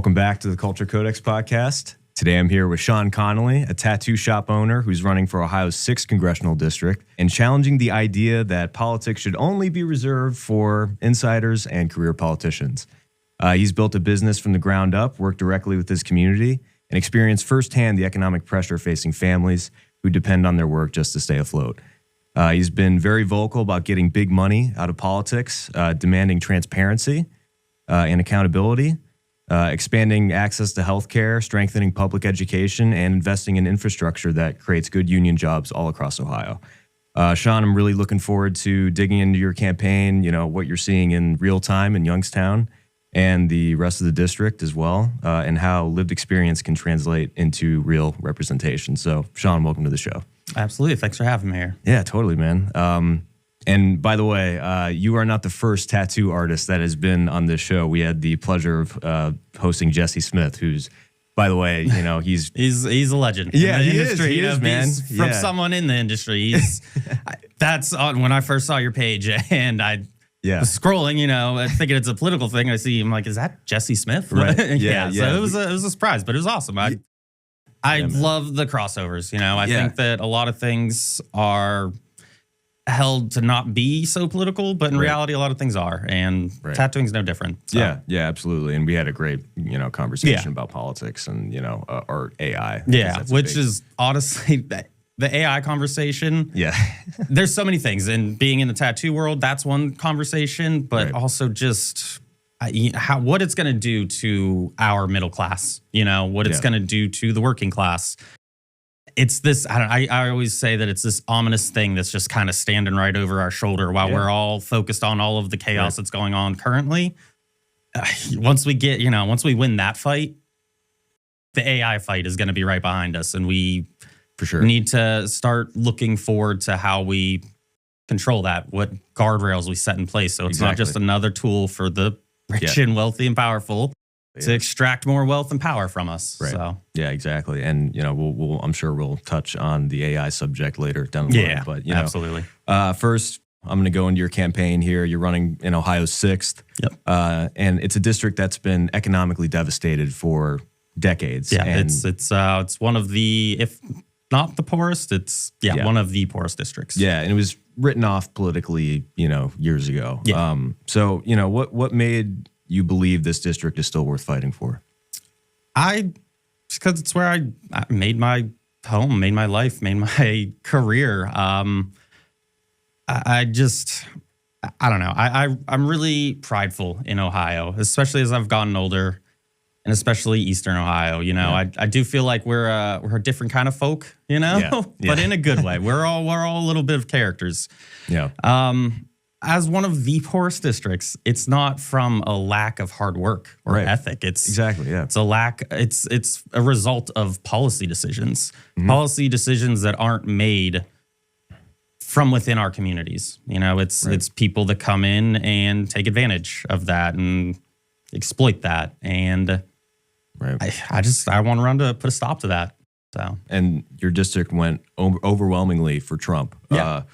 Welcome back to the Culture Codex podcast. Today I'm here with Sean Connolly, a tattoo shop owner who's running for Ohio's 6th Congressional District and challenging the idea that politics should only be reserved for insiders and career politicians. He's built a business from the ground up, worked directly with his community, and experienced firsthand the economic pressure facing families who depend on their work just to stay afloat. He's been very vocal about getting big money out of politics, demanding transparency and accountability, expanding access to healthcare, strengthening public education, and investing in infrastructure that creates good union jobs all across Ohio. Sean, I'm really looking forward to digging into your campaign, what you're seeing in real time in Youngstown and the rest of the district as well, and how lived experience can translate into real representation. So, Sean, welcome to the show. Absolutely. Thanks for having me here. Yeah, totally, man. And by the way, you are not the first tattoo artist that has been on this show. We had the pleasure of hosting Jesse Smith, who's, by the way, he's he's a legend. Yeah, in the he industry, is, man. From someone in the industry. That's on when I first saw your page and I was scrolling, thinking it's a political thing. I see him like, is that Jesse Smith? Right. So it was a surprise, but it was awesome. I love the crossovers. I think that a lot of things are held to not be so political, but in reality, a lot of things are, and tattooing's no different. So. Yeah, absolutely. And we had a great, conversation about politics and, art, AI. Yeah, which is honestly the AI conversation. Yeah. There's so many things, and being in the tattoo world, that's one conversation, but also just what it's going to do to our middle class, what it's going to do to the working class. It's this, I always say that it's this ominous thing that's just kind of standing right over our shoulder while we're all focused on all of the chaos that's going on currently. Once we win that fight, the AI fight is going to be right behind us. And we need to start looking forward to how we control that, what guardrails we set in place. So it's not just another tool for the rich and wealthy and powerful to extract more wealth and power from us. Right. So. Yeah, exactly. And, I'm sure we'll touch on the AI subject later down the line. But, absolutely. First, I'm going to go into your campaign here. You're running in Ohio's 6th. Yep. And it's a district that's been economically devastated for decades. Yeah, and it's one of the, if not the poorest, it's one of the poorest districts. Yeah, and it was written off politically, years ago. Yeah. So, what made you believe this district is still worth fighting for? Because it's where I made my home, made my life, made my career. I don't know. I'm really prideful in Ohio, especially as I've gotten older, and especially Eastern Ohio. I do feel like we're a different kind of folk, but in a good way. We're all a little bit of characters. Yeah. As one of the poorest districts, it's not from a lack of hard work or ethic. It's It's a result of policy decisions. Policy decisions that aren't made from within our communities. It's people that come in and take advantage of that and exploit that. And I want to run to put a stop to that. So. And your district went overwhelmingly for Trump. Yeah.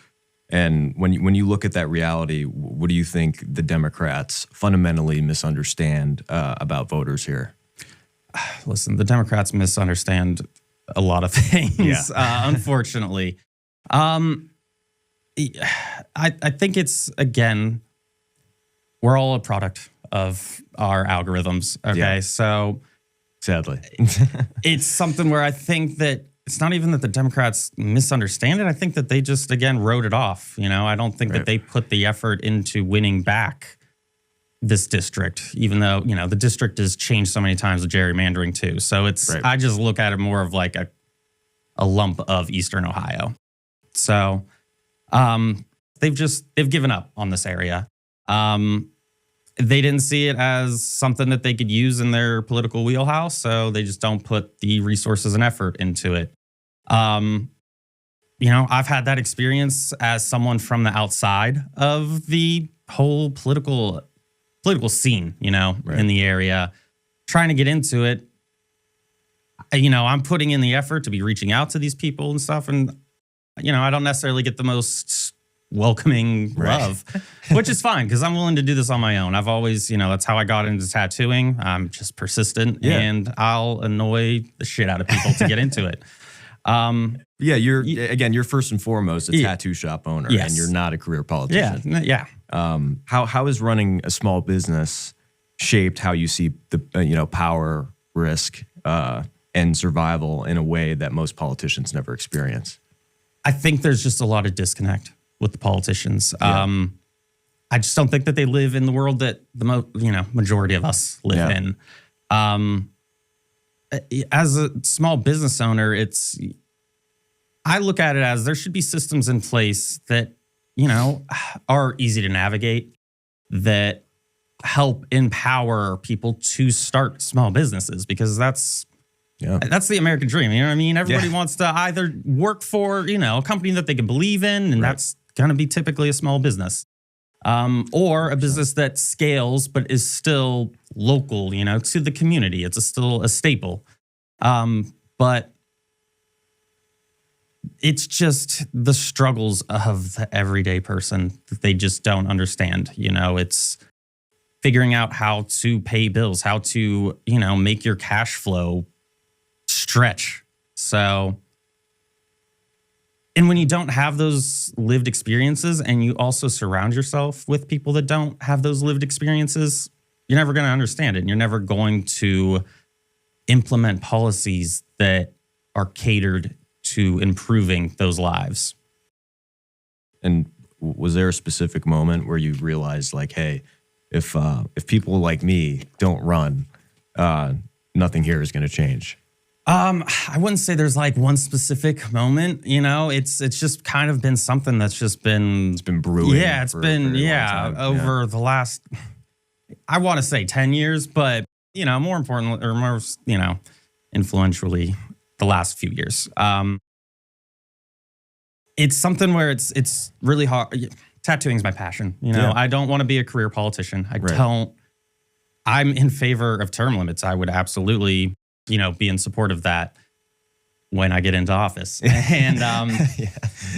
And when you look at that reality, what do you think the Democrats fundamentally misunderstand about voters here? Listen, the Democrats misunderstand a lot of things, unfortunately. I think it's, again, we're all a product of our algorithms, okay? Yeah. So sadly, it's something where I think that it's not even that the Democrats misunderstand it. I think that they just, again, wrote it off. I don't think that they put the effort into winning back this district, even though, the district has changed so many times with gerrymandering too. So I just look at it more of like a lump of Eastern Ohio. So they've given up on this area. They didn't see it as something that they could use in their political wheelhouse, so they just don't put the resources and effort into it. I've had that experience as someone from the outside of the whole political scene, in the area, trying to get into it. I'm putting in the effort to be reaching out to these people and stuff, and I don't necessarily get the most welcoming love, which is fine because I'm willing to do this on my own. I've always, that's how I got into tattooing. I'm just persistent and I'll annoy the shit out of people to get into it. You're first and foremost a tattoo shop owner, and you're not a career politician. How has running a small business shaped how you see the power, risk, and survival in a way that most politicians never experience? I think there's just a lot of disconnect with the politicians. I just don't think that they live in the world that the majority of us live in. As a small business owner, I look at it as there should be systems in place that, are easy to navigate, that help empower people to start small businesses, because that's the American dream. You know what I mean? Everybody wants to either work for, a company that they can believe in, and that's going to be typically a small business, or a business that scales but is still local, to the community. It's still a staple. But it's just the struggles of the everyday person that they just don't understand. It's figuring out how to pay bills, how to, make your cash flow stretch. So, and when you don't have those lived experiences and you also surround yourself with people that don't have those lived experiences, you're never going to understand it. And you're never going to implement policies that are catered to improving those lives. And was there a specific moment where you realized, like, hey, if people like me don't run, nothing here is going to change? I wouldn't say there's like one specific moment. It's just kind of been something that's just been brewing. Yeah, it's been over the last, I want to say 10 years, but more importantly, or more influentially, the last few years. It's something where it's really hard. Tattooing is my passion. I don't want to be a career politician. I'm in favor of term limits. I would absolutely, be in support of that when I get into office. And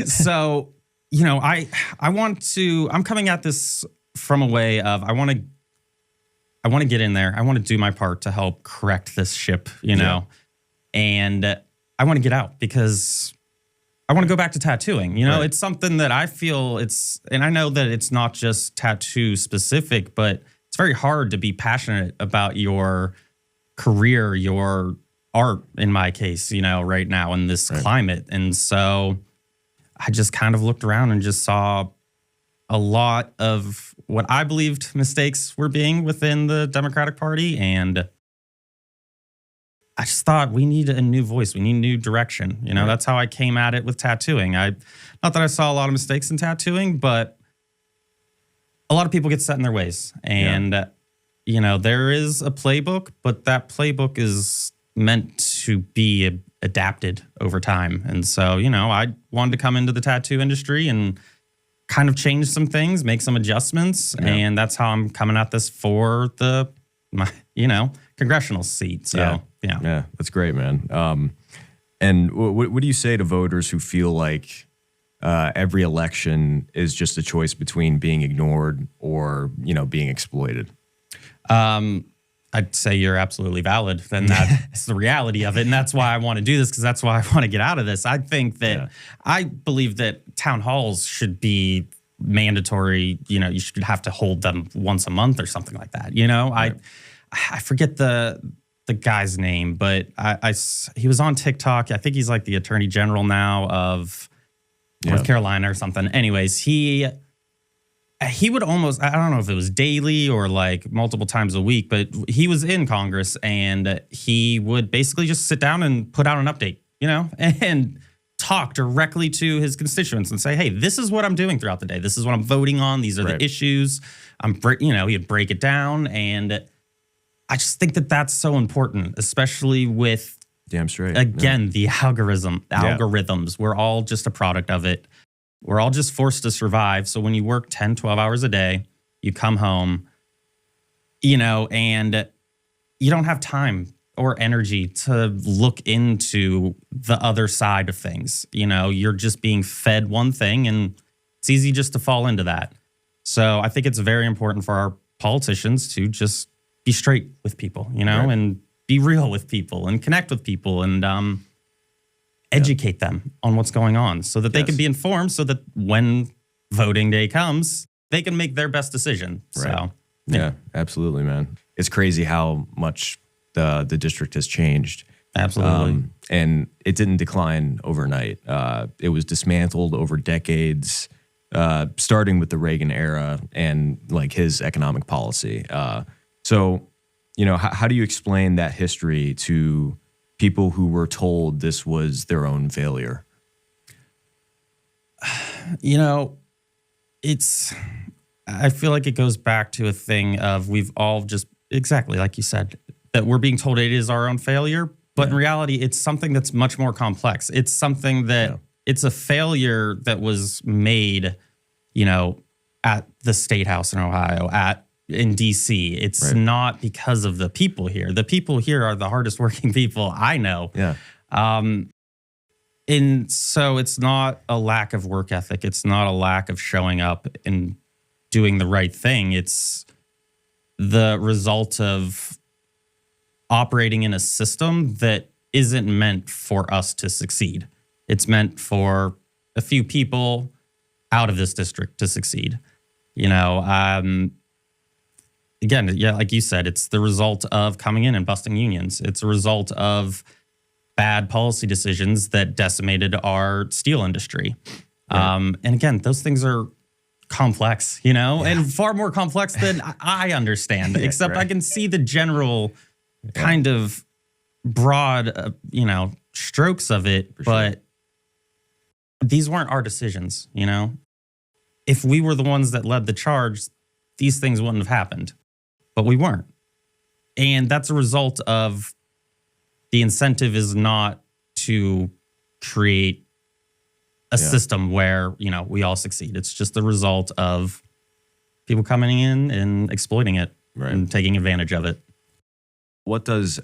so, I'm coming at this from a way of I want to get in there. I want to do my part to help correct this ship, and I want to get out because I want to go back to tattooing. It's something that I feel and I know that it's not just tattoo specific, but it's very hard to be passionate about your career, your art, in my case, right now in this climate. And so I just kind of looked around and just saw a lot of what I believed mistakes were being within the Democratic Party. And I just thought we need a new voice. We need a new direction. That's how I came at it with tattooing. Not that I saw a lot of mistakes in tattooing, but a lot of people get set in their ways. And, there is a playbook, but that playbook is meant to be adapted over time. And so, I wanted to come into the tattoo industry and kind of change some things, make some adjustments. Yeah. And that's how I'm coming at this for my congressional seat. So, yeah, that's great, man. And what do you say to voters who feel like every election is just a choice between being ignored or, being exploited? I'd say you're absolutely valid. Then that's the reality of it. And that's why I want to do this, because that's why I want to get out of this. I think that I believe that town halls should be mandatory. You should have to hold them once a month or something like that. I forget the guy's name, but he was on TikTok. I think he's like the attorney general now of North Carolina or something. Anyways, he would almost, I don't know if it was daily or like multiple times a week, but he was in Congress and he would basically just sit down and put out an update, and talk directly to his constituents and say, hey, this is what I'm doing throughout the day. This is what I'm voting on. These are the issues. He'd break it down. And I just think that that's so important, especially with, damn straight, again, the algorithms. We're all just a product of it. We're all just forced to survive. So when you work 10, 12 hours a day, you come home, and you don't have time or energy to look into the other side of things. You're just being fed one thing and It's easy just to fall into that. So I think it's very important for our politicians to just be straight with people, and be real with people and connect with people and educate them on what's going on so that they can be informed so that when voting day comes, they can make their best decision. Right. So, yeah, absolutely, man. It's crazy how much the district has changed. Absolutely. And it didn't decline overnight. It was dismantled over decades, starting with the Reagan era and like his economic policy. So, how do you explain that history to people who were told this was their own failure? I feel like it goes back to a thing of we've all just, exactly like you said, that we're being told it is our own failure. But in reality, it's something that's much more complex. It's something that it's a failure that was made, at the State House in Ohio, in DC. It's not because of the people here. The people here are the hardest working people I know. Yeah. And so it's not a lack of work ethic. It's not a lack of showing up and doing the right thing. It's the result of operating in a system that isn't meant for us to succeed. It's meant for a few people out of this district to succeed. Again, like you said, it's the result of coming in and busting unions. It's a result of bad policy decisions that decimated our steel industry. And again, those things are complex, and far more complex than I understand, except I can see the general kind of broad, strokes of it. But these weren't our decisions, If we were the ones that led the charge, these things wouldn't have happened. But we weren't. And that's a result of the incentive is not to create a system where, we all succeed. It's just the result of people coming in and exploiting it and taking advantage of it. What does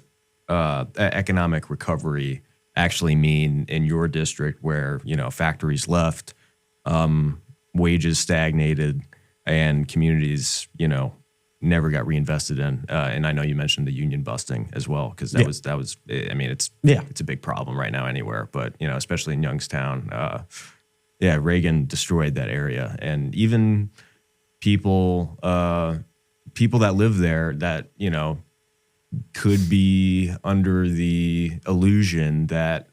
economic recovery actually mean in your district where, factories left, wages stagnated, and communities, never got reinvested in? And I know you mentioned the union busting as well, because that was, I mean, it's a big problem right now anywhere, but, especially in Youngstown. Reagan destroyed that area. And even people that live there that, could be under the illusion that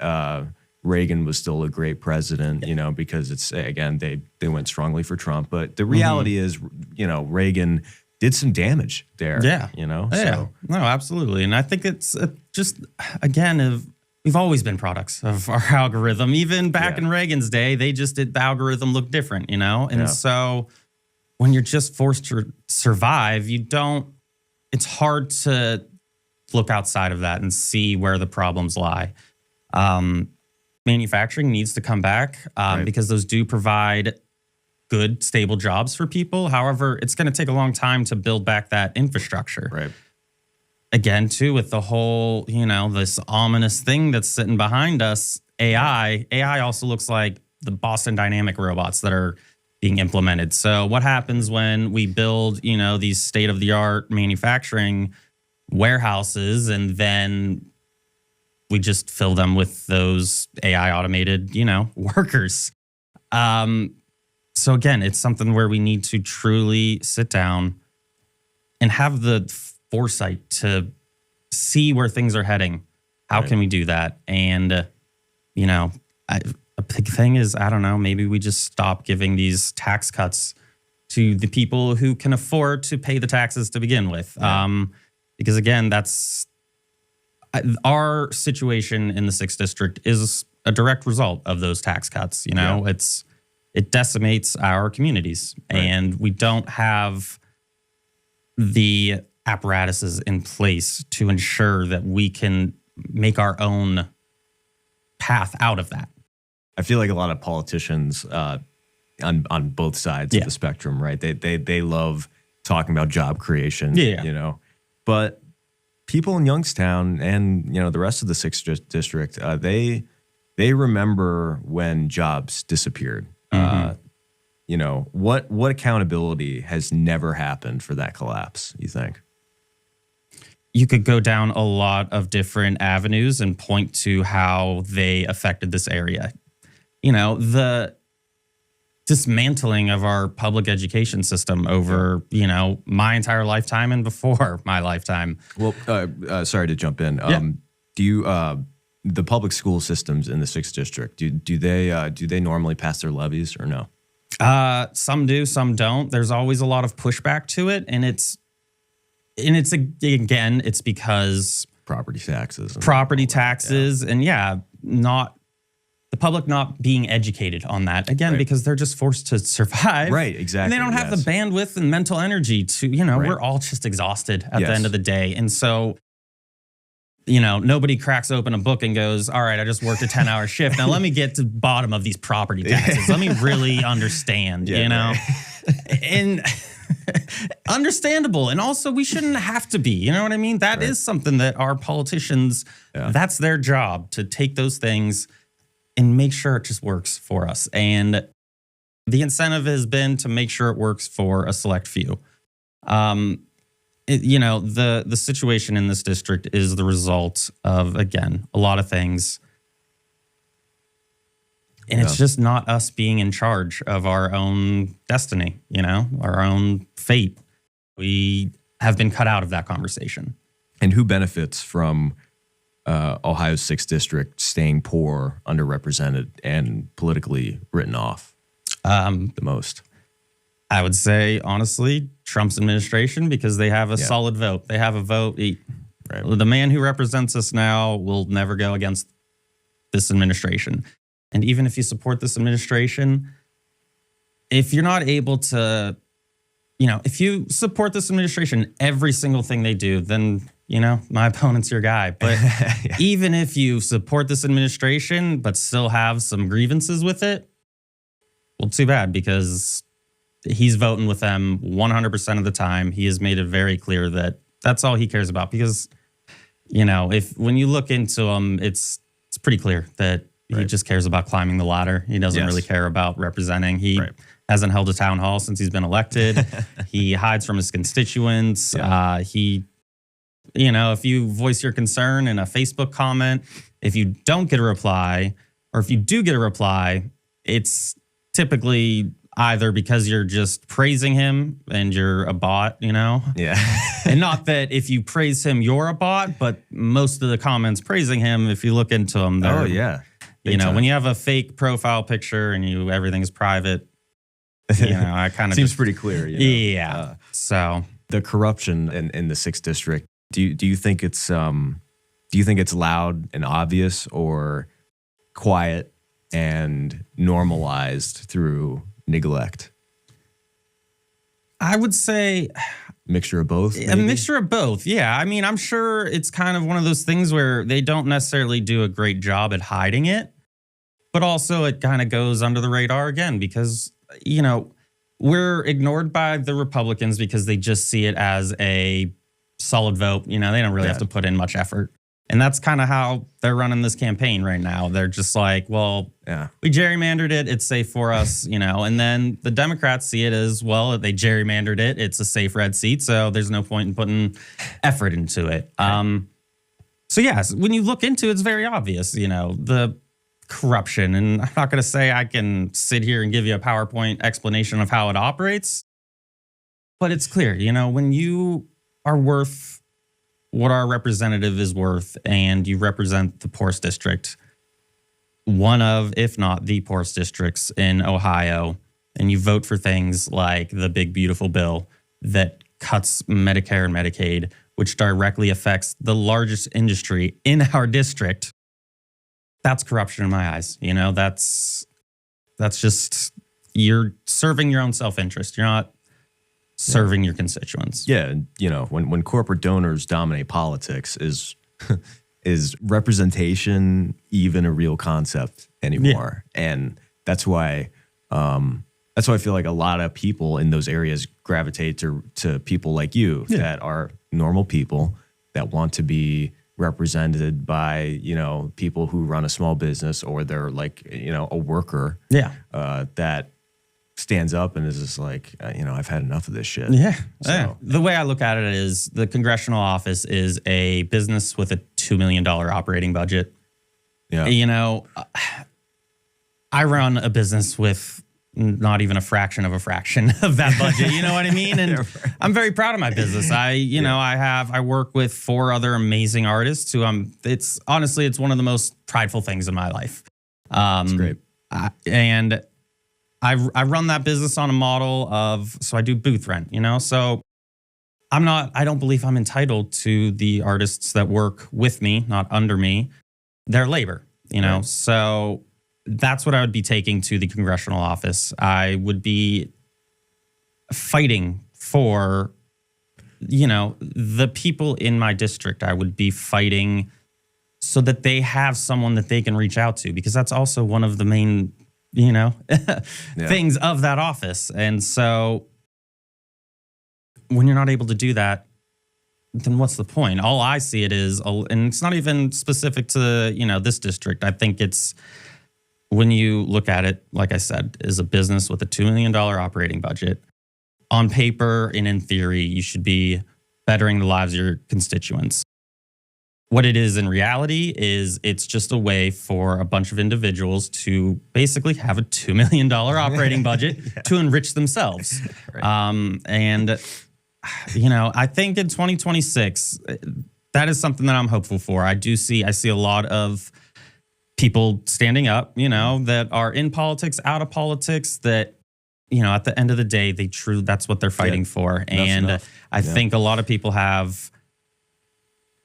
Reagan was still a great president, because it's, again, they went strongly for Trump. But the reality is, Reagan did some damage there. So. No, absolutely. And I think it's just, again, we've always been products of our algorithm. Even back in Reagan's day, they just did, the algorithm look different, And so when you're just forced to survive, it's hard to look outside of that and see where the problems lie. Manufacturing needs to come back because those do provide good, stable jobs for people. However, it's going to take a long time to build back that infrastructure. Right. Again, too, with the whole, this ominous thing that's sitting behind us, AI. AI also looks like the Boston Dynamic robots that are being implemented. So what happens when we build, these state-of-the-art manufacturing warehouses and then we just fill them with those AI automated, workers? So again, it's something where we need to truly sit down and have the foresight to see where things are heading. How can we do that? And, a big thing is, I don't know, maybe we just stop giving these tax cuts to the people who can afford to pay the taxes to begin with. Because again, that's our situation in the 6th District is a direct result of those tax cuts. It decimates our communities, and we don't have the apparatuses in place to ensure that we can make our own path out of that. I feel like a lot of politicians on both sides of the spectrum, right? They love talking about job creation, but people in Youngstown and, the rest of the 6th District, they remember when jobs disappeared. what accountability has never happened for that collapse, you think? You could go down a lot of different avenues and point to how they affected this area. The dismantling of our public education system over, my entire lifetime and before my lifetime. Well, sorry to jump in. Do you, the public school systems in the 6th District, do they normally pass their levies or no? Some do, some don't. There's always a lot of pushback to it, and it's because property taxes, and not the public not being educated on that again, because they're just forced to survive. Right, exactly. And they don't have the bandwidth and mental energy to, we're all just exhausted at the end of the day. And so, nobody cracks open a book and goes, all right, I just worked a 10-hour shift. Now let me get to the bottom of these property taxes. Let me really understand, And understandable. And also, we shouldn't have to be, you know what I mean? That is something that our politicians, that's their job, to take those things and make sure it just works for us. And the incentive has been to make sure it works for a select few. The situation in this district is the result of, again, a lot of things. And it's just not us being in charge of our own destiny, our own fate. We have been cut out of that conversation. And who benefits from Ohio's 6th District staying poor, underrepresented, and politically written off the most? I would say, honestly, Trump's administration, because they have a solid vote. They have a vote. The man who represents us now will never go against this administration. And even if you support this administration, if you're not able to, if you support this administration, every single thing they do, then, my opponent's your guy. But even if you support this administration, but still have some grievances with it, well, too bad, because he's voting with them 100% of the time. He has made it very clear that that's all he cares about, because, when you look into him, it's pretty clear that he just cares about climbing the ladder. He doesn't really care about representing. He hasn't held a town hall since he's been elected. He hides from his constituents. If you voice your concern in a Facebook comment, if you don't get a reply, or if you do get a reply, it's typically either because you're just praising him and you're a bot, Yeah. And not that if you praise him, you're a bot, but most of the comments praising him, if you look into them, they're, when you have a fake profile picture and everything's private, I kind of seems pretty clear. Yeah. So the corruption in the 6th District, do you think it's loud and obvious, or quiet and normalized through neglect? I would say mixture of both. A mixture of both. Yeah. I mean, I'm sure it's kind of one of those things where they don't necessarily do a great job at hiding it, but also it kind of goes under the radar again, because, we're ignored by the Republicans because they just see it as a solid vote. They don't really have to put in much effort. And that's kind of how they're running this campaign right now. They're just like, well, we gerrymandered it. It's safe for us, And then the Democrats see it as, well, they gerrymandered it. It's a safe red seat, so there's no point in putting effort into it. So, yes, when you look into it, it's very obvious, the corruption. And I'm not going to say I can sit here and give you a PowerPoint explanation of how it operates, but it's clear, when you are worth what our representative is worth, and you represent the poorest district, one of, if not the poorest districts in Ohio, and you vote for things like the big, beautiful bill that cuts Medicare and Medicaid, which directly affects the largest industry in our district, that's corruption in my eyes. That's just, you're serving your own self-interest. You're not serving your constituents. Yeah, when corporate donors dominate politics, is representation even a real concept anymore? Yeah. And that's why I feel like a lot of people in those areas gravitate to people like you that are normal people that want to be represented by people who run a small business, or they're like a worker. Yeah, that stands up and is just like, I've had enough of this shit. Yeah. So, yeah. The way I look at it is the congressional office is a business with a $2 million operating budget. yeah. I run a business with not even a fraction of that budget. You know what I mean? And I'm very proud of my business. I work with 4 other amazing artists who it's one of the most prideful things in my life. That's great. I run that business on a model of, so I do booth rent, so I don't believe I'm entitled to the artists that work with me, not under me, their labor, Right. So that's what I would be taking to the congressional office. I would be fighting for, the people in my district. I would be fighting so that they have someone that they can reach out to, because that's also one of the main things of that office. And so when you're not able to do that, then what's the point? All I see it is, and it's not even specific to, this district. I think it's, when you look at it, like I said, is a business with a $2 million operating budget. On paper and in theory, you should be bettering the lives of your constituents. What it is in reality is it's just a way for a bunch of individuals to basically have a $2 million operating budget to enrich themselves. Right. I think in 2026, that is something that I'm hopeful for. I see a lot of people standing up, that are in politics, out of politics, that, at the end of the day, that's what they're fighting for. And I think a lot of people have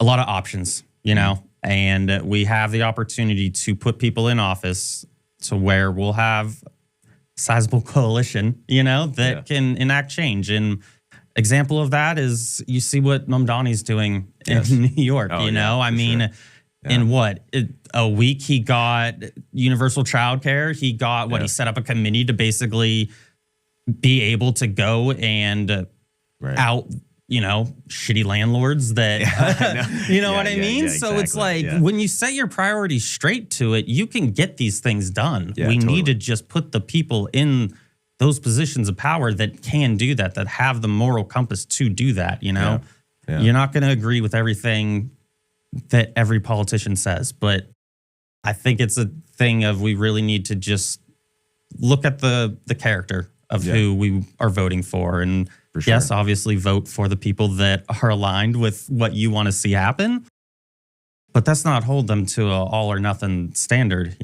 a lot of options, and we have the opportunity to put people in office to where we'll have a sizable coalition, that can enact change. And example of that is you see what Mamdani's doing in New York, in a week he got universal childcare. He got he set up a committee to basically be able to go and out, shitty landlords that, what I mean? Yeah, so it's exactly. like when you set your priorities straight to it, you can get these things done. Yeah, we totally. need to just put the people in those positions of power that can do that have the moral compass to do that, Yeah. You're not going to agree with everything that every politician says, but I think it's a thing of we really need to just look at the character of who we are voting for. And For sure. yes, obviously vote for the people that are aligned with what you want to see happen, but that's not hold them to a all or nothing standard.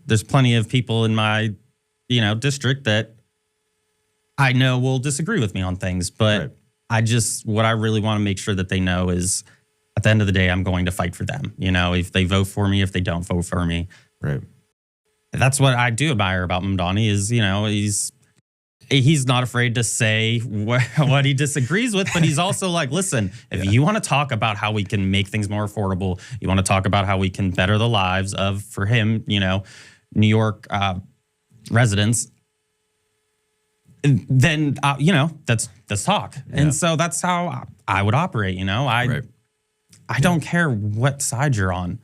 There's plenty of people in my, district that I know will disagree with me on things, but what I really want to make sure that they know is at the end of the day, I'm going to fight for them. If they vote for me, if they don't vote for me. Right. That's what I do admire about Mamdani is, he's not afraid to say what he disagrees with, but he's also like, listen, if you want to talk about how we can make things more affordable, you want to talk about how we can better the lives of, for him, New York residents, then, let's talk. Yeah. And so that's how I would operate, I don't care what side you're on.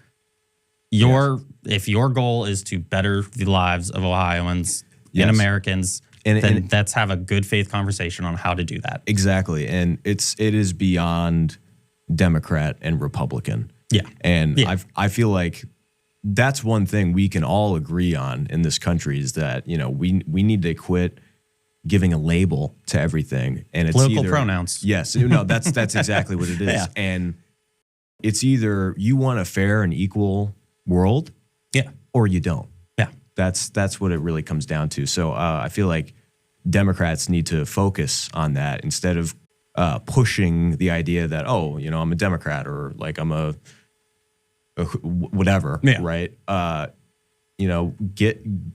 If your goal is to better the lives of Ohioans and Americans, then let's have a good faith conversation on how to do that. Exactly. And it is beyond Democrat and Republican. Yeah. And I feel like that's one thing we can all agree on in this country is that, we need to quit giving a label to everything. And it's political pronouns. Yes. No, that's exactly what it is. Yeah. And it's either you want a fair and equal world or you don't. Yeah. That's what it really comes down to. So I feel like Democrats need to focus on that instead of pushing the idea that, I'm a Democrat or like I'm a whatever, right?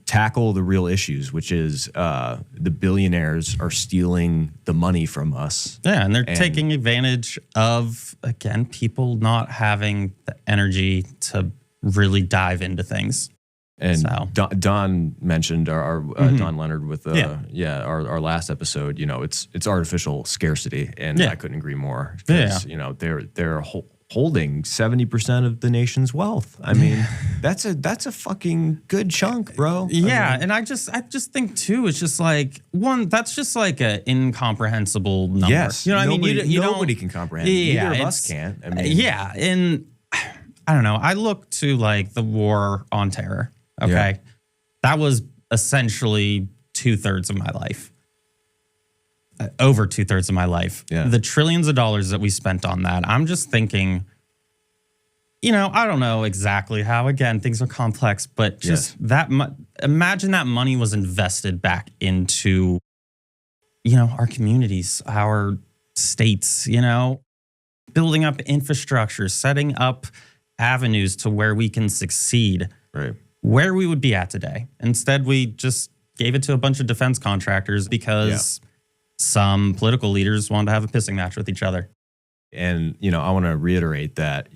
Tackle the real issues, which is the billionaires are stealing the money from us. Yeah, and they're taking advantage of, again, people not having the energy to really dive into things. And so. Don mentioned our Don Leonard with our last episode. It's artificial scarcity, and I couldn't agree more. Because they're holding 70% of the nation's wealth. I mean, that's a fucking good chunk, bro. Yeah, and I just think too, it's just like that's just like an incomprehensible number. Yes, you know what I mean? Nobody can comprehend. Yeah, Neither of us can. I mean, yeah, and I don't know. I look to like the war on terror. Okay, that was essentially 2/3 of my life. Over 2/3 of my life. Yeah. The trillions of dollars that we spent on that. I'm just thinking, I don't know exactly how. Again, things are complex, but just imagine that money was invested back into, our communities, our states, building up infrastructure, setting up avenues to where we can succeed. Right. Where we would be at today. Instead, we just gave it to a bunch of defense contractors because some political leaders wanted to have a pissing match with each other. And, I want to reiterate that,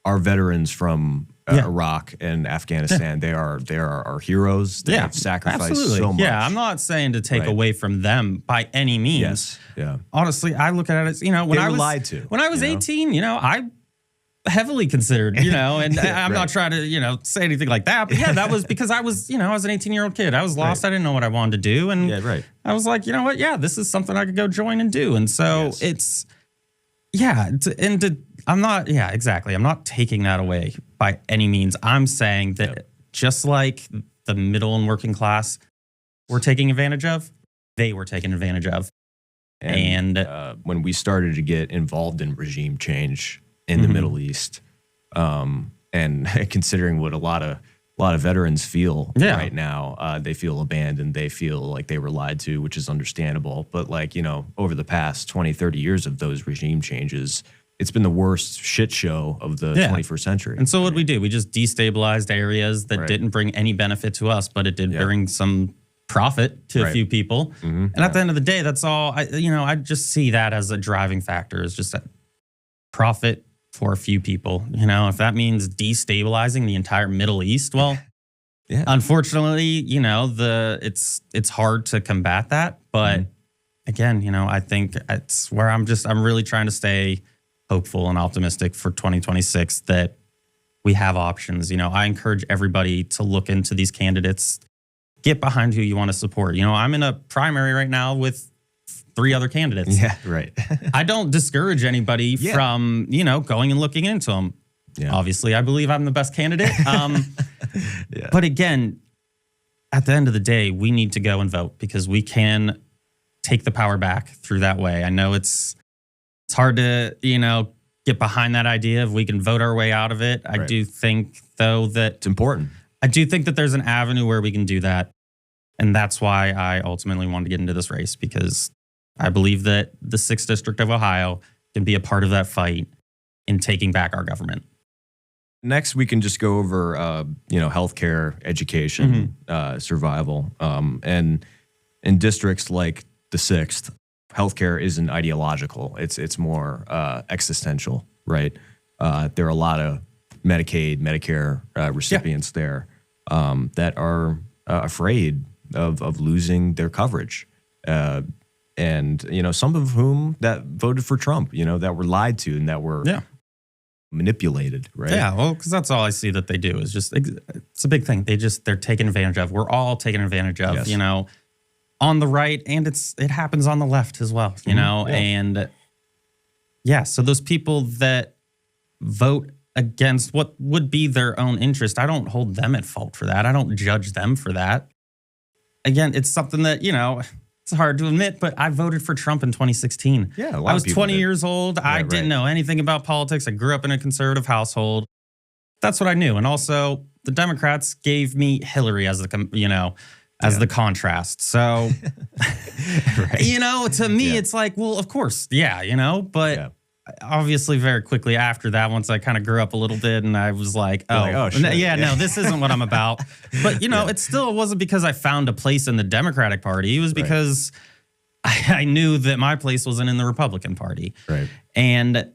our veterans from Iraq and Afghanistan, they are our heroes. They have sacrificed so much. Yeah, I'm not saying to take away from them by any means. Yes. Yeah. Honestly, I look at it as, when I was lied to. When I was 18, I heavily considered, and I'm not trying to, say anything like that. But yeah, that was because I was an 18-year-old kid. I was lost. I didn't know what I wanted to do. And I was like, you know what? Yeah, this is something I could go join and do. And so it's, I'm not, exactly. I'm not taking that away by any means. I'm saying that just like the middle and working class were taking advantage of, they were taken advantage of. And when we started to get involved in regime change in the Middle East, and considering what a lot of veterans feel right now, they feel abandoned. They feel like they were lied to, which is understandable. But over the past 20, 30 years of those regime changes, it's been the worst shit show of the 21st century. And so what we did, we just destabilized areas that didn't bring any benefit to us, but it did bring some profit to a few people. And at the end of the day, that's all. I just see that as a driving factor. Is just that profit for a few people. If that means destabilizing the entire Middle East, well, unfortunately, it's hard to combat that. But again, I think it's where I'm really trying to stay hopeful and optimistic for 2026 that we have options. I encourage everybody to look into these candidates, get behind who you want to support. I'm in a primary right now with 3 other candidates. Yeah, right. I don't discourage anybody from, going and looking into them. Yeah. Obviously, I believe I'm the best candidate. But again, at the end of the day, we need to go and vote because we can take the power back through that way. I know it's hard to, get behind that idea if we can vote our way out of it. I do think, though, that it's important. I do think that there's an avenue where we can do that. And that's why I ultimately wanted to get into this race, because I believe that the 6th District of Ohio can be a part of that fight in taking back our government. Next, we can just go over, healthcare, education, survival. And in districts like the 6th, healthcare isn't ideological. It's more existential, right? There are a lot of Medicaid, Medicare recipients there that are afraid of losing their coverage. And, some of whom that voted for Trump, that were lied to and that were manipulated, right? Yeah, well, because that's all I see that they do is just, it's a big thing. They're taken advantage of. We're all taken advantage of, on the right, and it happens on the left as well, and so those people that vote against what would be their own interest, I don't hold them at fault for that. I don't judge them for that. Again, it's something that, it's hard to admit, but I voted for Trump in 2016. Yeah, I was 20 years old. I didn't know anything about politics. I grew up in a conservative household. That's what I knew. And also, the Democrats gave me Hillary as the contrast. So, to me, it's like, well, of course, but obviously very quickly after that, once I kind of grew up a little bit and I was like, no, this isn't what I'm about. But, it still wasn't because I found a place in the Democratic Party. It was because I knew that my place wasn't in the Republican Party. Right. And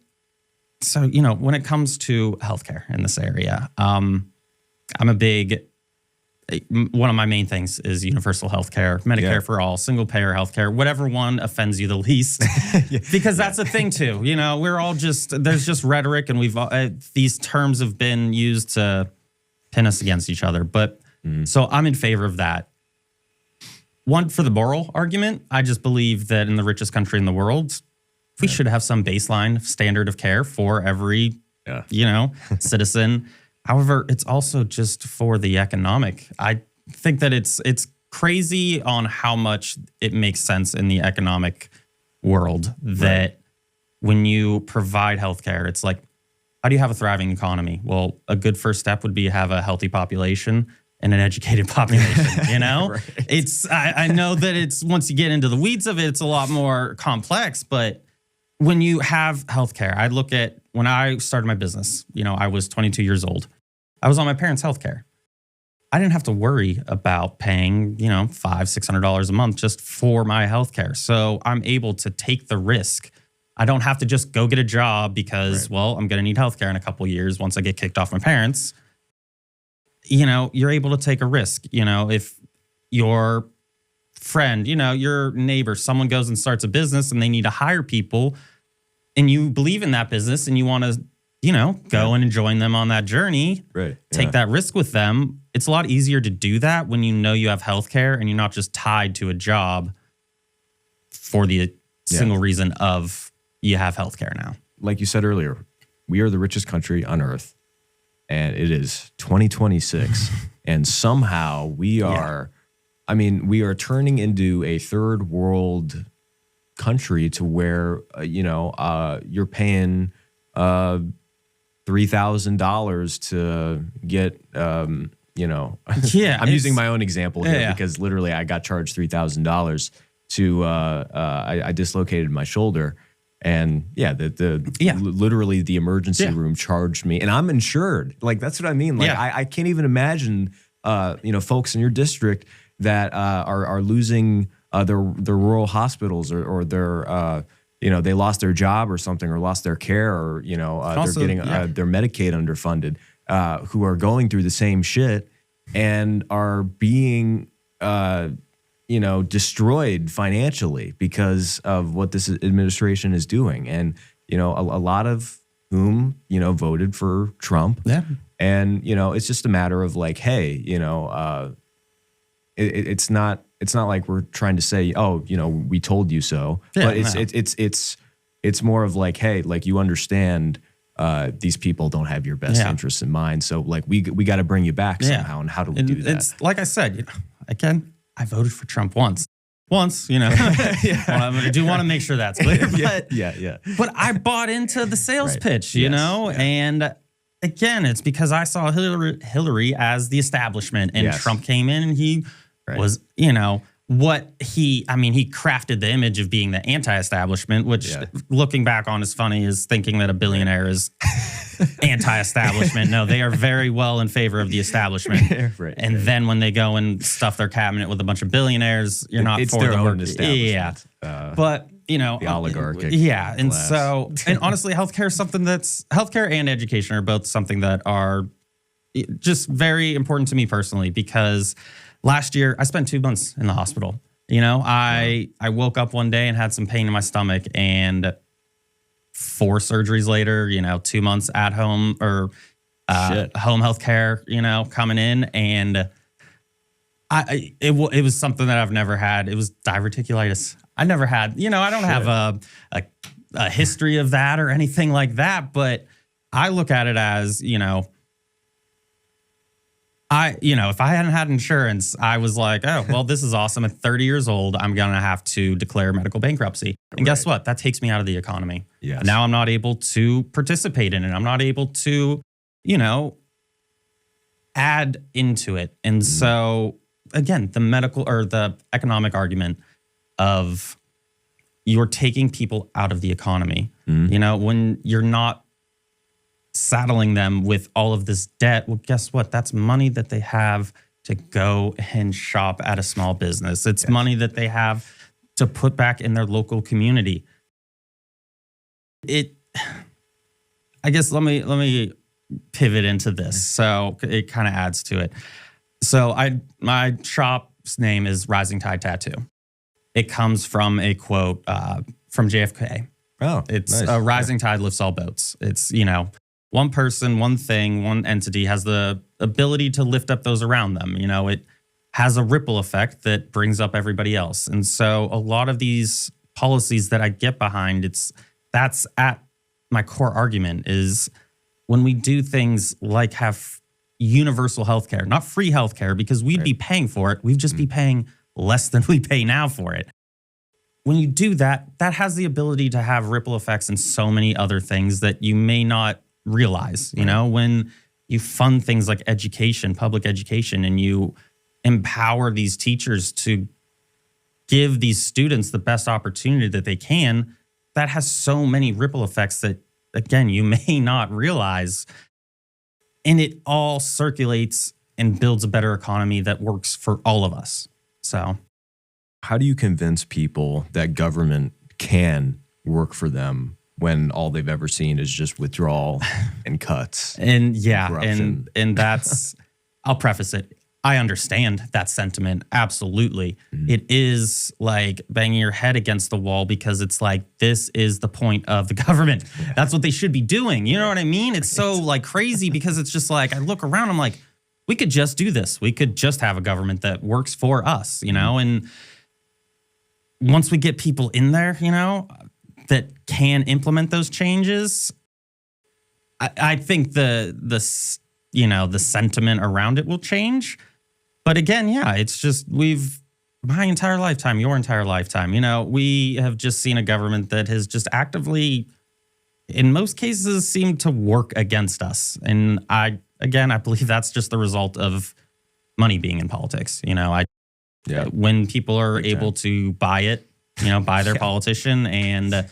so, when it comes to healthcare in this area, I'm a big one of my main things is universal health care, Medicare for all, single payer health care, whatever one offends you the least. Because that's the thing too. You know, we're all there's just rhetoric, and these terms have been used to pin us against each other. But so I'm in favor of that. One, for the moral argument, I just believe that in the richest country in the world, we should have some baseline standard of care for every, citizen. However, it's also just for the economic. I think that it's crazy on how much it makes sense in the economic world that when you provide healthcare, it's like, how do you have a thriving economy? Well, a good first step would be to have a healthy population and an educated population, you know? Right. I know that it's, once you get into the weeds of it, it's a lot more complex, but when you have healthcare, I look at when I started my business, I was 22 years old. I was on my parents' healthcare. I didn't have to worry about paying, $500, $600 a month just for my healthcare. So I'm able to take the risk. I don't have to just go get a job because, I'm going to need healthcare in a couple of years once I get kicked off my parents. You're able to take a risk. If your friend, your neighbor, someone goes and starts a business and they need to hire people and you believe in that business and you want to, go and join them on that journey, take that risk with them. It's a lot easier to do that when you have healthcare and you're not just tied to a job for the single reason of you have healthcare now. Like you said earlier, we are the richest country on earth. And it is 2026. And somehow we are, we are turning into a third world country to where, you're paying $3,000 to get, I'm using my own example here because literally I got charged $3,000 to, I dislocated my shoulder. And literally the emergency room charged me, and I'm insured. Like, that's what I mean. Like, I can't even imagine, folks in your district that are losing their rural hospitals or their, they lost their job or something, or lost their care, or they're getting their Medicaid underfunded, who are going through the same shit and are being destroyed financially because of what this administration is doing. And, a lot of whom, voted for Trump. Yeah. And, it's just a matter of like, hey, it's not like we're trying to say, oh, we told you so. Yeah, but it's more of like, hey, like, you understand these people don't have your best interests in mind. So like, we got to bring you back somehow. And how do we do that? It's like I said, again, I voted for Trump once, I do want to make sure that's clear. But I bought into the sales pitch, and again, it's because I saw Hillary as the establishment, and Trump came in and he was, he crafted the image of being the anti-establishment, which looking back on is funny, is thinking that a billionaire is anti-establishment. No, they are very well in favor of the establishment. Then when they go and stuff their cabinet with a bunch of billionaires, you're not for the work. But the oligarchic. And so, and honestly, healthcare and education are both something that are just very important to me personally, because last year I spent 2 months in the hospital. I woke up one day and had some pain in my stomach, and 4 surgeries later, 2 months at home or home health care, coming in. And it was something that I've never had. It was diverticulitis. I never had, I don't have a history of that or anything like that, but I look at it as, if I hadn't had insurance, I was like, oh, well, this is awesome. At 30 years old, I'm going to have to declare medical bankruptcy. And guess what? That takes me out of the economy. Yes. Now I'm not able to participate in it. I'm not able to, add into it. And so, again, the medical or the economic argument of you're taking people out of the economy, when you're not saddling them with all of this debt. Well, guess what? That's money that they have to go and shop at a small business. It's money that they have to put back in their local community. I guess let me pivot into this. So it kind of adds to it. So my shop's name is Rising Tide Tattoo. It comes from a quote from JFK. Oh, it's nice. a rising tide lifts all boats. It's, one person, one thing, one entity has the ability to lift up those around them. It has a ripple effect that brings up everybody else. And so a lot of these policies that I get behind, that's at my core argument is when we do things like have universal healthcare, not free healthcare, because we'd be paying for it. We'd just be paying less than we pay now for it. When you do that, that has the ability to have ripple effects in so many other things that you may not realize. When you fund things like education, public education, and you empower these teachers to give these students the best opportunity that they can, that has so many ripple effects that, again, you may not realize. And it all circulates and builds a better economy that works for all of us. So how do you convince people that government can work for them when all they've ever seen is just withdrawal and cuts? And corruption? and that's, I'll preface it. I understand that sentiment. Absolutely. It is like banging your head against the wall because it's like, this is the point of the government. That's what they should be doing. You know what I mean? It's so like crazy because it's just like, I look around, I'm like, we could just do this. We could just have a government that works for us, and once we get people in there, that can implement those changes, I think the sentiment around it will change. But again, it's just my entire lifetime, your entire lifetime, we have just seen a government that has just actively, in most cases, seemed to work against us. And I believe that's just the result of money being in politics. When people are able to buy it, buy their politician and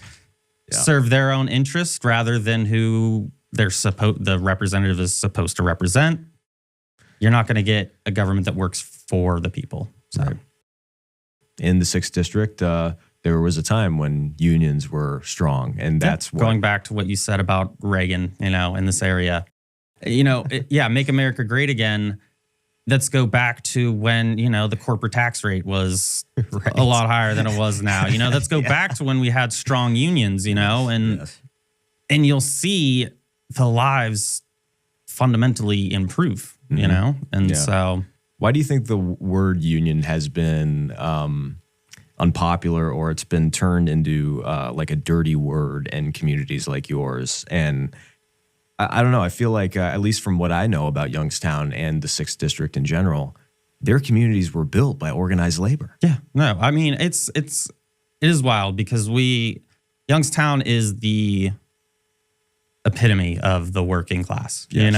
serve their own interest rather than who the representative is supposed to represent, you're not going to get a government that works for the people. So, in the 6th District, there was a time when unions were strong, and that's going back to what you said about Reagan, in this area. Make America great again. Let's go back to when, the corporate tax rate was a lot higher than it was now. Let's go back to when we had strong unions, and you'll see the lives fundamentally improve, so. Why do you think the word union has been unpopular, or it's been turned into like a dirty word in communities like yours? And I don't know. I feel like, at least from what I know about Youngstown and the 6th District in general, their communities were built by organized labor. Yeah, no, I mean, it is wild because Youngstown is the epitome of the working class. Yes.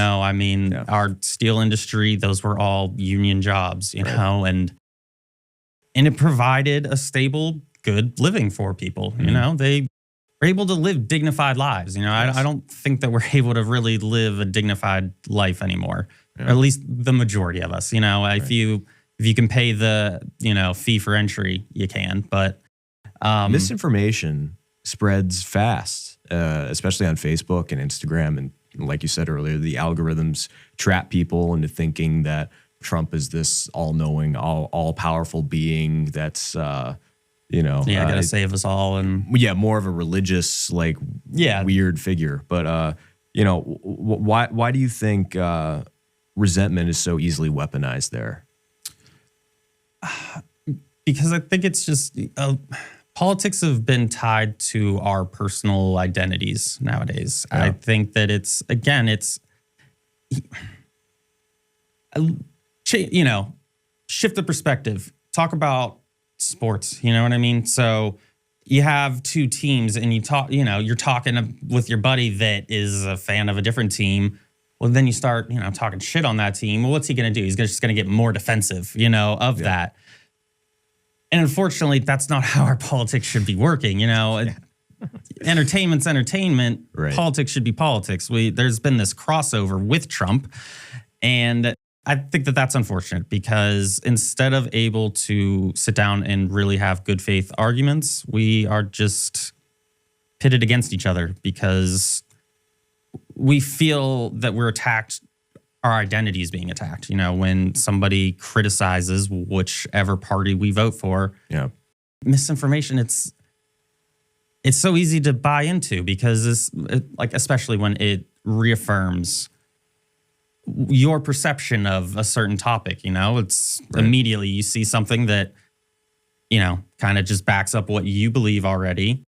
Our steel industry, those were all union jobs, and it provided a stable, good living for people. They were able to live dignified lives. I don't think that we're able to really live a dignified life anymore, or at least the majority of us. If you can pay the fee for entry, you can. But misinformation spreads fast, especially on Facebook and Instagram. And like you said earlier, the algorithms trap people into thinking that Trump is this all-knowing, all-powerful being that's, gonna save us all. And more of a religious, weird figure. But, why do you think resentment is so easily weaponized there? Because I think it's just politics have been tied to our personal identities nowadays. I think that it's shift the perspective. Talk about sports, you know what I mean? So you have two teams and you're talking with your buddy that is a fan of a different team. Well, then you start, talking shit on that team. Well, what's he going to do? He's just going to get more defensive, of that. And unfortunately, that's not how our politics should be working. Entertainment's entertainment. Right. Politics should be politics. There's been this crossover with Trump. And I think that that's unfortunate because instead of able to sit down and really have good faith arguments, we are just pitted against each other because we feel that we're attacked our identity is being attacked. When somebody criticizes whichever party we vote for, misinformation, it's so easy to buy into because especially when it reaffirms your perception of a certain topic. It's immediately you see something that, kind of just backs up what you believe already.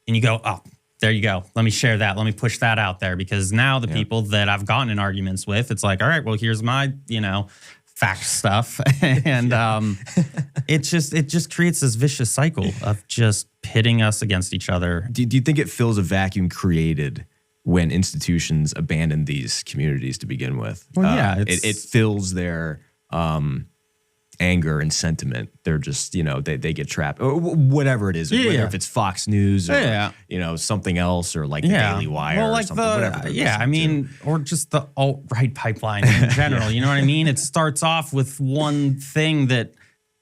And you go, oh, there you go. Let me share that. Let me push that out there because now the people that I've gotten in arguments with, it's like, all right, well, here's my, fact stuff. And it just creates this vicious cycle of just pitting us against each other. Do you think it fills a vacuum created when institutions abandon these communities to begin with? Well, it fills their anger and sentiment. They're just, they get trapped or whatever it is, whether if it's Fox News or, something else or like the Daily Wire or something, whatever. Or just the alt-right pipeline in general. You know what I mean? It starts off with one thing that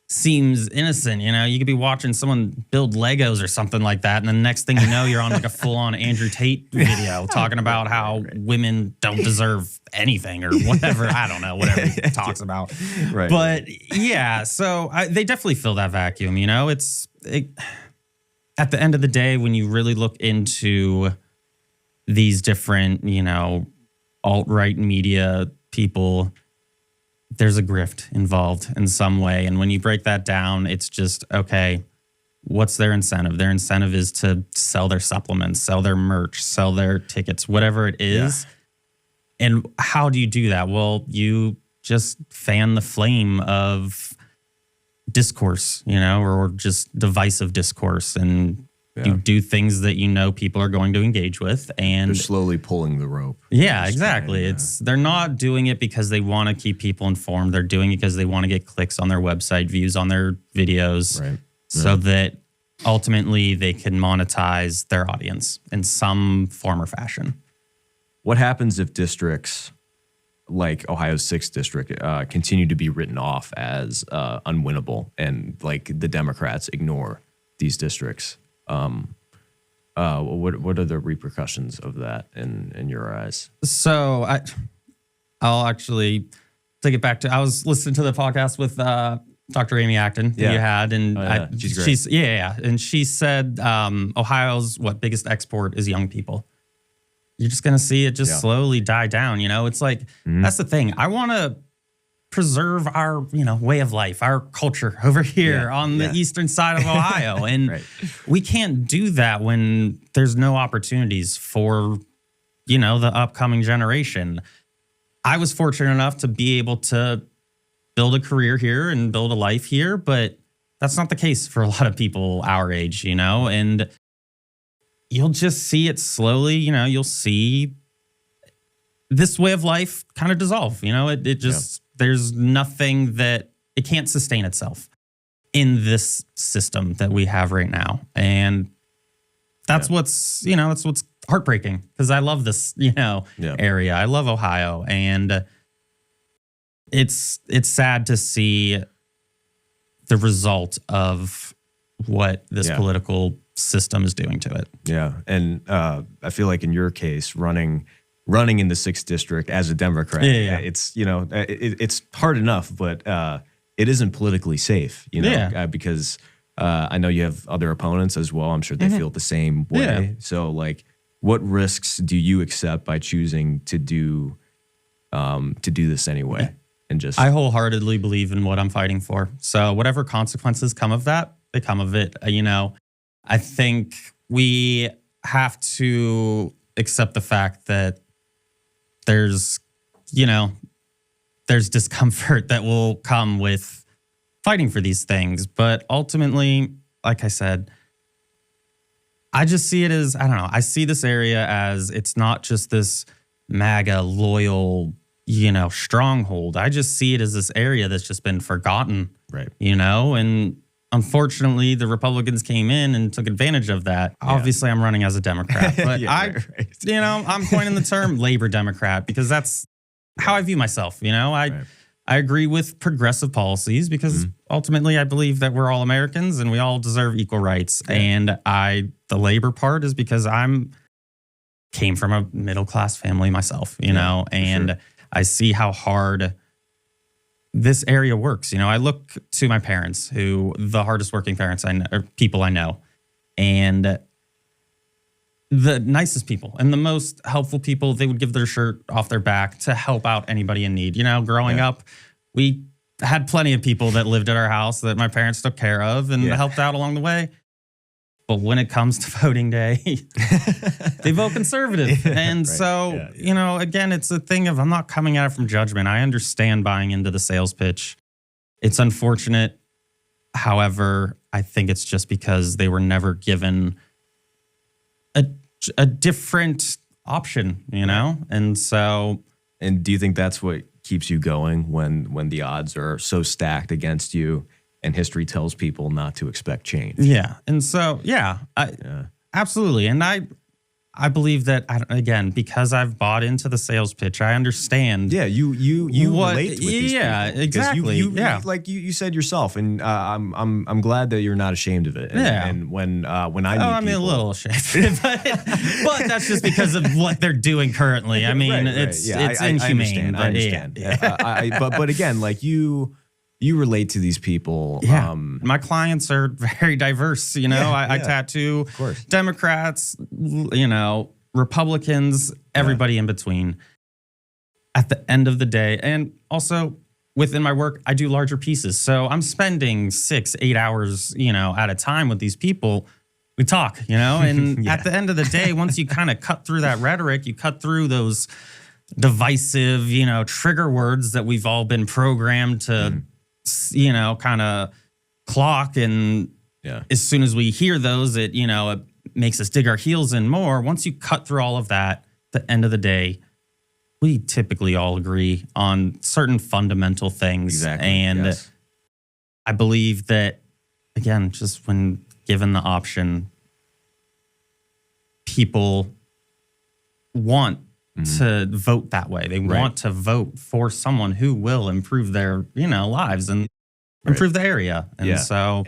seems innocent. You could be watching someone build Legos or something like that, and the next thing you know, you're on like a full-on Andrew Tate video talking about how women don't deserve anything or whatever. I don't know, whatever he talks about. Right. But so they definitely fill that vacuum. At the end of the day, when you really look into these different, alt-right media people, there's a grift involved in some way. And when you break that down, it's just, okay, what's their incentive? Their incentive is to sell their supplements, sell their merch, sell their tickets, whatever it is. Yeah. And how do you do that? Well, you just fan the flame of discourse, or just divisive discourse. And you do things that people are going to engage with, and they're slowly pulling the rope. Yeah, exactly. They're not doing it because they want to keep people informed. They're doing it because they want to get clicks on their website, views on their videos, so that ultimately they can monetize their audience in some form or fashion. What happens if districts like Ohio's 6th district continue to be written off as unwinnable, and like the Democrats ignore these districts? What are the repercussions of that in your eyes? So I'll actually take it back to, I was listening to the podcast with Dr. Amy Acton that you had, and she's great. And she said Ohio's biggest export is young people. You're just gonna see it just slowly die down. It's like that's the thing. I want to preserve our way of life, our culture over here on the eastern side of Ohio, and we can't do that when there's no opportunities for the upcoming generation. I was fortunate enough to be able to build a career here and build a life here, but that's not the case for a lot of people our age, and you'll just see it slowly. You'll see this way of life kind of dissolve. It just there's nothing that it can't sustain itself in this system that we have right now. And that's what's heartbreaking, because I love this, area. I love Ohio, and it's sad to see the result of what this political system is doing to it. Yeah. And I feel like in your case, running in the 6th district as a Democrat, it's, it's hard enough, but it isn't politically safe, because I know you have other opponents as well. I'm sure they feel the same way. Yeah. So like, what risks do you accept by choosing to do this anyway? Yeah. And just, I wholeheartedly believe in what I'm fighting for. So whatever consequences come of that, they come of it. I think we have to accept the fact that there's discomfort that will come with fighting for these things. But ultimately, like I said, I just see it as, I see this area as, it's not just this MAGA loyal, stronghold. I just see it as this area that's just been forgotten, right? And unfortunately, the Republicans came in and took advantage of that. Yeah. Obviously, I'm running as a Democrat, but I'm coining the term Labor Democrat because that's how I view myself. I agree with progressive policies because ultimately I believe that we're all Americans and we all deserve equal rights. Yeah. And the labor part is because came from a middle class family myself, and I see how hard this area works. I look to my parents, who the hardest working parents I know, or people I know, and the nicest people and the most helpful people. They would give their shirt off their back to help out anybody in need. Growing up, we had plenty of people that lived at our house that my parents took care of and helped out along the way. But when it comes to voting day, they vote conservative. And so, again, it's a thing of, I'm not coming at it from judgment. I understand buying into the sales pitch. It's unfortunate. However, I think it's just because they were never given a different option, And so. And do you think that's what keeps you going when the odds are so stacked against you? And history tells people not to expect change. Yeah. And so, absolutely. And I believe that, again, because I've bought into the sales pitch, I understand. Yeah, you relate with these people. Yeah, exactly. Like you said yourself, and I'm glad that you're not ashamed of it. And when I meet I'm people, a little ashamed, but that's just because of what they're doing currently. I mean, it's inhumane. I understand. But again, like you relate to these people. Yeah. My clients are very diverse. I tattoo Democrats, Republicans, everybody in between. At the end of the day, and also within my work, I do larger pieces. So I'm spending 6-8 hours, at a time with these people. We talk, and at the end of the day, once you kind of cut through that rhetoric, you cut through those divisive, trigger words that we've all been programmed to kind of clock. And as soon as we hear those, it makes us dig our heels in more. Once you cut through all of that, at the end of the day, we typically all agree on certain fundamental things. Exactly. And I believe that, again, just when given the option, people want to vote that way. They want to vote for someone who will improve their, lives and improve the area. And so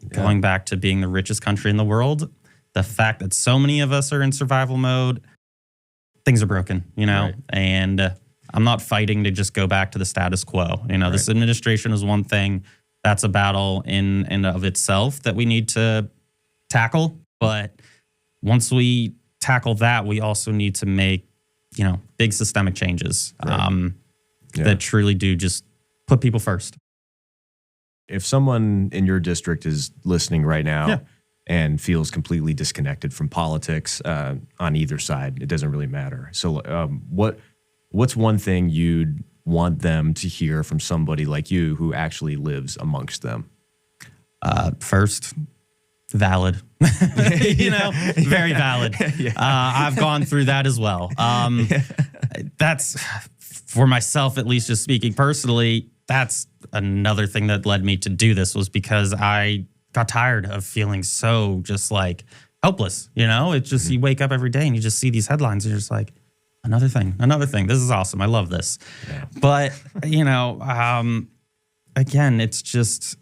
going back to being the richest country in the world, the fact that so many of us are in survival mode, things are broken, and I'm not fighting to just go back to the status quo. This administration is one thing. That's a battle in and of itself that we need to tackle. But once we tackle that, we also need to make big systemic changes that truly do just put people first. If someone in your district is listening right now and feels completely disconnected from politics on either side, it doesn't really matter. So what's one thing you'd want them to hear from somebody like you who actually lives amongst them? First, valid. Very valid. I've gone through that as well. That's, for myself, at least just speaking personally, that's another thing that led me to do this, was because I got tired of feeling so just like helpless. It's just, you wake up every day and you just see these headlines and you're just like, another thing. This is awesome. I love this. Yeah. But, again, it's just,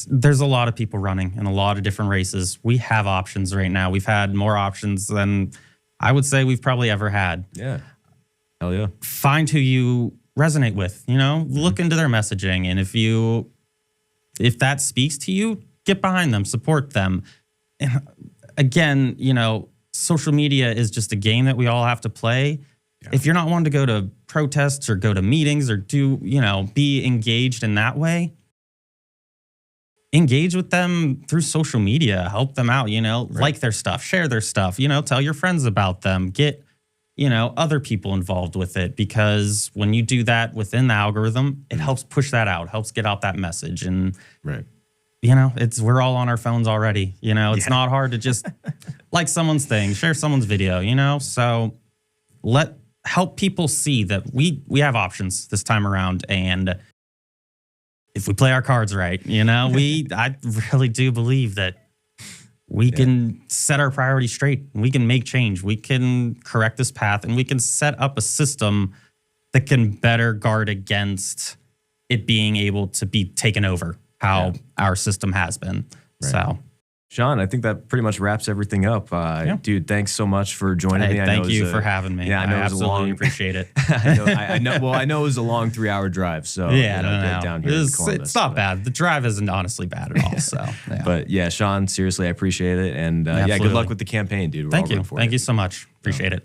there's a lot of people running in a lot of different races. We have options right now. We've had more options than I would say we've probably ever had. Yeah. Hell yeah. Find who you resonate with, look into their messaging. And if that speaks to you, get behind them, support them. And again, social media is just a game that we all have to play. Yeah. If you're not wanting to go to protests or go to meetings or do, be engaged in that way, engage with them through social media, help them out, like their stuff, share their stuff, tell your friends about them, get, other people involved with it, because when you do that within the algorithm, it helps push that out, helps get out that message. And, we're all on our phones already, it's not hard to just like someone's thing, share someone's video, so help people see that we have options this time around. And if we play our cards right, I really do believe that we can set our priorities straight. We can make change. We can correct this path, and we can set up a system that can better guard against it being able to be taken over how our system has been. Right. So Sean, I think that pretty much wraps everything up. Dude, thanks so much for joining me. Thank you for having me. Yeah, I know I it was absolutely a long, appreciate it. I know. Well, I know it was a long 3-hour drive. So yeah, get down here in Columbus, it's not bad. The drive isn't honestly bad at all. So, yeah. But yeah, Sean, seriously, I appreciate it, and good luck with the campaign, dude. Thank you so much. Appreciate it.